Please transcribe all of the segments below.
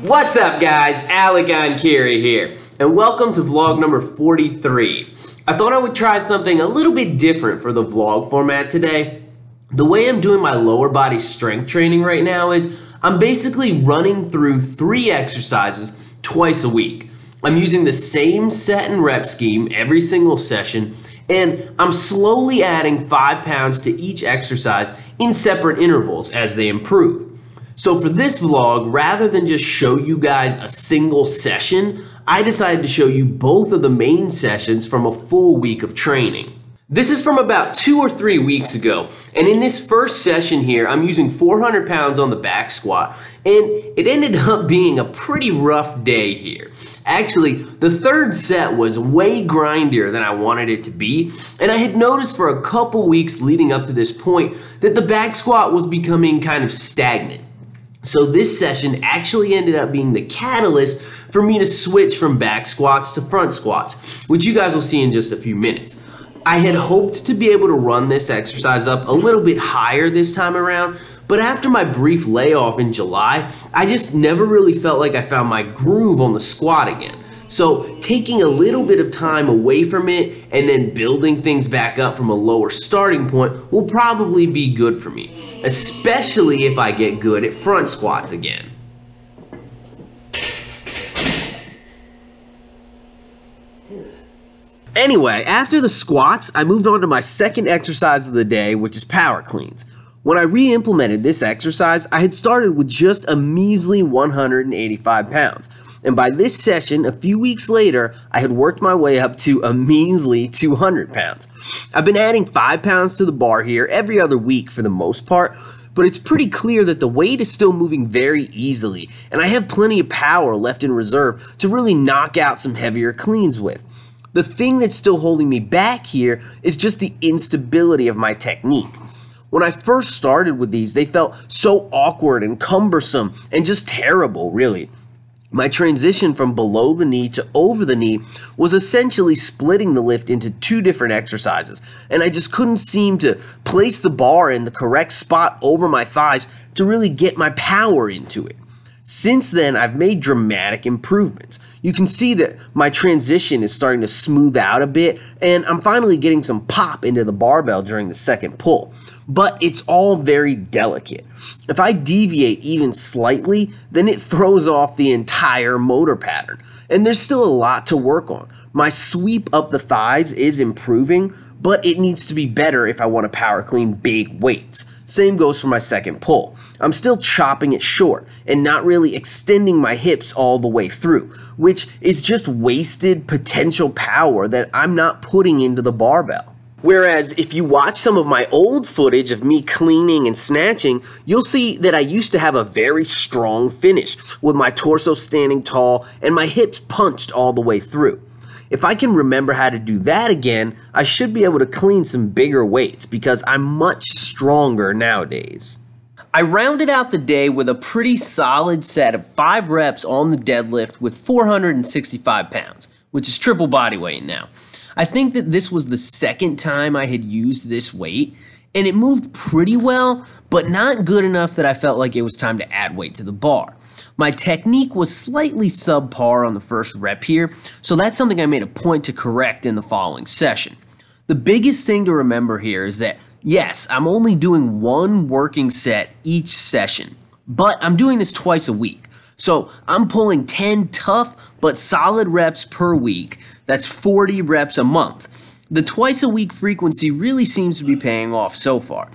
What's up guys, Enkiri here, and welcome to vlog number 43. I thought I would try something a little bit different for the vlog format today. The way I'm doing my lower body strength training right now is I'm basically running through 3 exercises twice a week. I'm using the same set and rep scheme every single session, and I'm slowly adding 5 pounds to each exercise in separate intervals as they improve. So for this vlog, rather than just show you guys a single session, I decided to show you both of the main sessions from a full week of training. This is from about 2 or 3 weeks ago, and in this first session here, I'm using 400 pounds on the back squat, and it ended up being a pretty rough day here. Actually, the third set was way grindier than I wanted it to be, and I had noticed for a couple weeks leading up to this point that the back squat was becoming kind of stagnant. So this session actually ended up being the catalyst for me to switch from back squats to front squats, which you guys will see in just a few minutes. I had hoped to be able to run this exercise up a little bit higher this time around, but after my brief layoff in July, I just never really felt like I found my groove on the squat again. So taking a little bit of time away from it and then building things back up from a lower starting point will probably be good for me, especially if I get good at front squats again. Anyway, after the squats, I moved on to my second exercise of the day, which is power cleans. When I re-implemented this exercise, I had started with just a measly 185 pounds. And by this session, a few weeks later, I had worked my way up to a measly 200 pounds. I've been adding 5 pounds to the bar here every other week for the most part, but it's pretty clear that the weight is still moving very easily, and I have plenty of power left in reserve to really knock out some heavier cleans with. The thing that's still holding me back here is just the instability of my technique. When I first started with these, they felt so awkward and cumbersome and just terrible, really. My transition from below the knee to over the knee was essentially splitting the lift into 2 different exercises, and I just couldn't seem to place the bar in the correct spot over my thighs to really get my power into it. Since then, I've made dramatic improvements. You can see that my transition is starting to smooth out a bit, and I'm finally getting some pop into the barbell during the second pull. But it's all very delicate. If I deviate even slightly, then it throws off the entire motor pattern. And there's still a lot to work on. My sweep up the thighs is improving, but it needs to be better if I want to power clean big weights. Same goes for my second pull. I'm still chopping it short and not really extending my hips all the way through, which is just wasted potential power that I'm not putting into the barbell. Whereas if you watch some of my old footage of me cleaning and snatching, you'll see that I used to have a very strong finish with my torso standing tall and my hips punched all the way through. If I can remember how to do that again, I should be able to clean some bigger weights because I'm much stronger nowadays. I rounded out the day with a pretty solid set of 5 reps on the deadlift with 465 pounds, which is triple body weight now. I think that this was the second time I had used this weight, and it moved pretty well, but not good enough that I felt like it was time to add weight to the bar. My technique was slightly subpar on the first rep here, so that's something I made a point to correct in the following session. The biggest thing to remember here is that, yes, I'm only doing 1 working set each session, but I'm doing this twice a week. So I'm pulling 10 tough but solid reps per week. That's 40 reps a month. The twice a week frequency really seems to be paying off so far.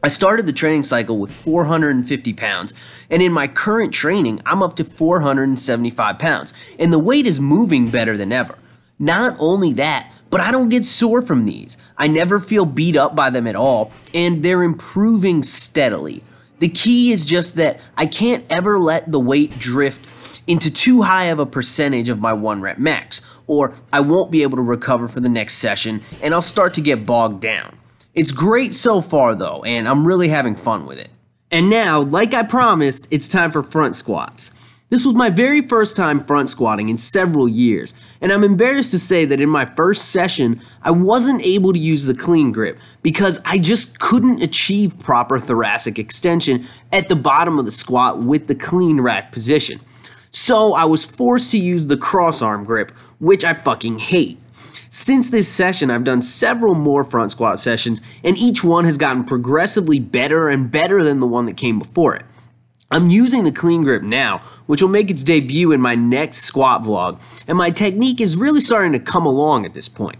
I started the training cycle with 450 pounds, and in my current training, I'm up to 475 pounds, and the weight is moving better than ever. Not only that, but I don't get sore from these. I never feel beat up by them at all, and they're improving steadily. The key is just that I can't ever let the weight drift into too high of a percentage of my 1 rep max, or I won't be able to recover for the next session, and I'll start to get bogged down. It's great so far though, and I'm really having fun with it. And now, like I promised, it's time for front squats. This was my very first time front squatting in several years, and I'm embarrassed to say that in my first session, I wasn't able to use the clean grip because I just couldn't achieve proper thoracic extension at the bottom of the squat with the clean rack position. So I was forced to use the cross arm grip, which I fucking hate. Since this session, I've done several more front squat sessions, and each one has gotten progressively better and better than the one that came before it. I'm using the clean grip now, which will make its debut in my next squat vlog, and my technique is really starting to come along at this point.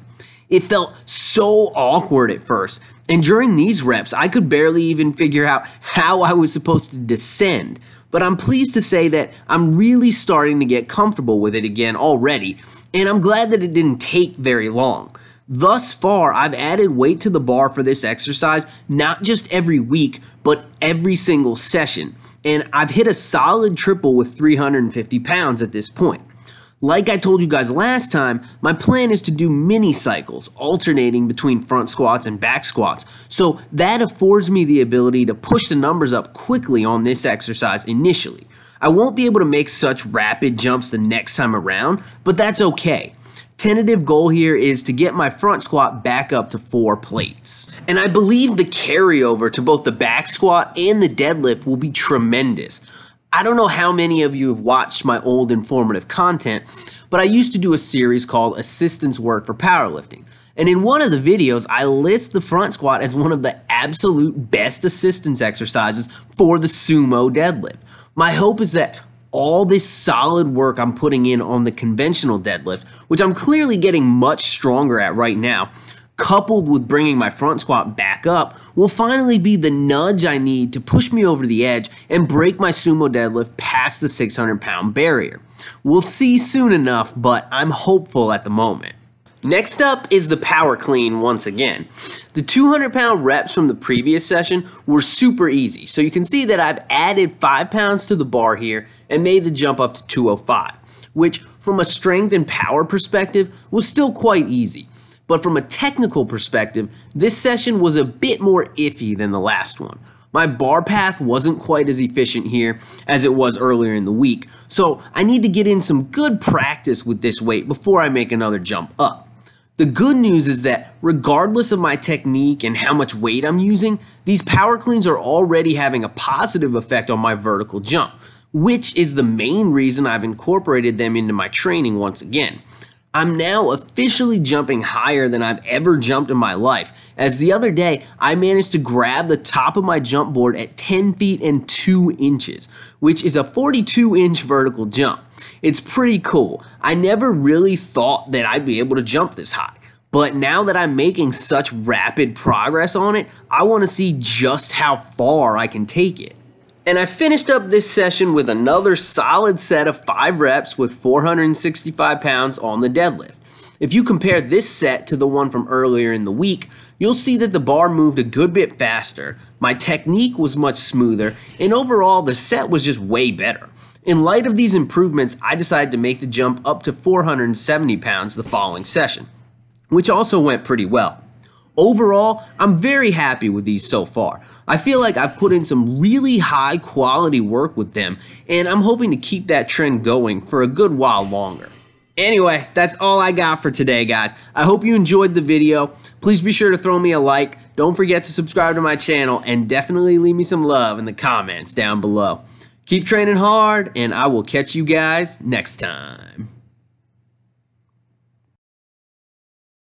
It felt so awkward at first, and during these reps, I could barely even figure out how I was supposed to descend. But I'm pleased to say that I'm really starting to get comfortable with it again already, and I'm glad that it didn't take very long. Thus far, I've added weight to the bar for this exercise, not just every week, but every single session, and I've hit a solid triple with 350 pounds at this point. Like I told you guys last time, my plan is to do mini cycles, alternating between front squats and back squats, so that affords me the ability to push the numbers up quickly on this exercise initially. I won't be able to make such rapid jumps the next time around, but that's okay. Tentative goal here is to get my front squat back up to 4 plates. And I believe the carryover to both the back squat and the deadlift will be tremendous. I don't know how many of you have watched my old informative content, but I used to do a series called Assistance Work for Powerlifting. And in one of the videos, I list the front squat as one of the absolute best assistance exercises for the sumo deadlift. My hope is that all this solid work I'm putting in on the conventional deadlift, which I'm clearly getting much stronger at right now, coupled with bringing my front squat back up, will finally be the nudge I need to push me over the edge and break my sumo deadlift past the 600-pound barrier. We'll see soon enough, but I'm hopeful at the moment. Next up is the power clean once again. The 200-pound reps from the previous session were super easy, so you can see that I've added 5 pounds to the bar here and made the jump up to 205, which from a strength and power perspective was still quite easy. But from a technical perspective, this session was a bit more iffy than the last one. My bar path wasn't quite as efficient here as it was earlier in the week, so I need to get in some good practice with this weight before I make another jump up. The good news is that regardless of my technique and how much weight I'm using, these power cleans are already having a positive effect on my vertical jump, which is the main reason I've incorporated them into my training once again. I'm now officially jumping higher than I've ever jumped in my life, as the other day I managed to grab the top of my jump board at 10 feet and 2 inches, which is a 42-inch vertical jump. It's pretty cool. I never really thought that I'd be able to jump this high, but now that I'm making such rapid progress on it, I want to see just how far I can take it. And I finished up this session with another solid set of 5 reps with 465 pounds on the deadlift. If you compare this set to the one from earlier in the week, you'll see that the bar moved a good bit faster, my technique was much smoother, and overall the set was just way better. In light of these improvements, I decided to make the jump up to 470 pounds the following session, which also went pretty well. Overall, I'm very happy with these so far. I feel like I've put in some really high quality work with them, and I'm hoping to keep that trend going for a good while longer. Anyway, that's all I got for today, guys. I hope you enjoyed the video. Please be sure to throw me a like. Don't forget to subscribe to my channel, and definitely leave me some love in the comments down below. Keep training hard, and I will catch you guys next time.